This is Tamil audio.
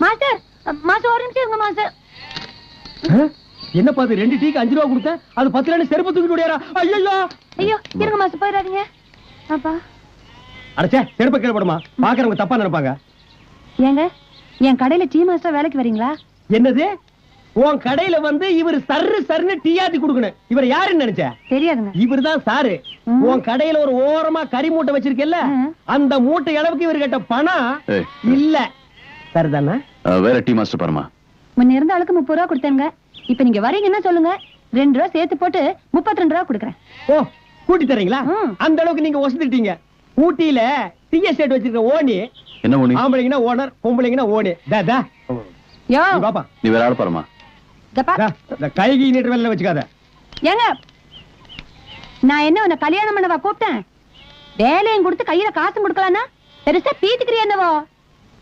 மாஸ்டர் மாஸ்டர் ஒரு நிமிஷம் இருங்க மாஸ்டர். என்ன பாத்து 2 டீக்கு 5 ரூபா கொடுத்தேன், அது 10 ரூபா செருப்பு தூக்கிட்டு ஓடியாரா? ஐயோ ஐயோ இருங்க மாஸ்டர், போயிடாதீங்க. அப்பா அடச்சே, செருப்பு கீழ போடுமா, பாக்குறவங்க தப்பா நினைப்பாங்க. ஏங்க என் கடையில டீ மாஸ்டர் வேலைக்கு வரீங்களா? என்னது, உன் கடையில வந்து இவர் சர்ன்னு டீ ஆத்தி குடுக்கணும். இவர் யாருன்னு நினைச்ச? தெரியாதுங்க. இவர் தான் சாரு. உன் கடையில ஒரு ஓரமா கறி மூட்டை வச்சிருக்கல, அந்த மூட்டை அளவுக்கு இவர் கேட்ட பணம் இல்ல. சரிதானா? வேற டீ மாஸ்டர் பாருமா. முன்ன இருந்த ஆளுக்கு 30 ரூபா கொடுத்தேங்க. இப்ப நீங்க வரீங்கன்னா சொல்லுங்க, 2 ரூபா சேர்த்து போட்டு 32 ரூபா கொடுக்குறேன். ஓ, கூட்டி தரீங்களா? அந்த அளவுக்கு நீங்க வசதிட்டீங்க. ஊட்டியில டீ எஸ்டேட் வச்சிருக்க ஓனி. என்ன ஓனி? ஆம்பளைங்கன்னா ஓனர், பொம்பளைங்கன்னா ஓனி. யோ பாப்பா, நீ வேற ஆள் பாருமா. கைகி நீட்டு வேலை வச்சுக்காத. ஏங்க நான் என்ன உன்னை கல்யாணம் பண்ணவா கூப்பிட்டேன்? வேலையும் கொடுத்து கையில காசும் கொடுக்கலான்னா பெருசா பீத்துக்கிறியா என்னவோ?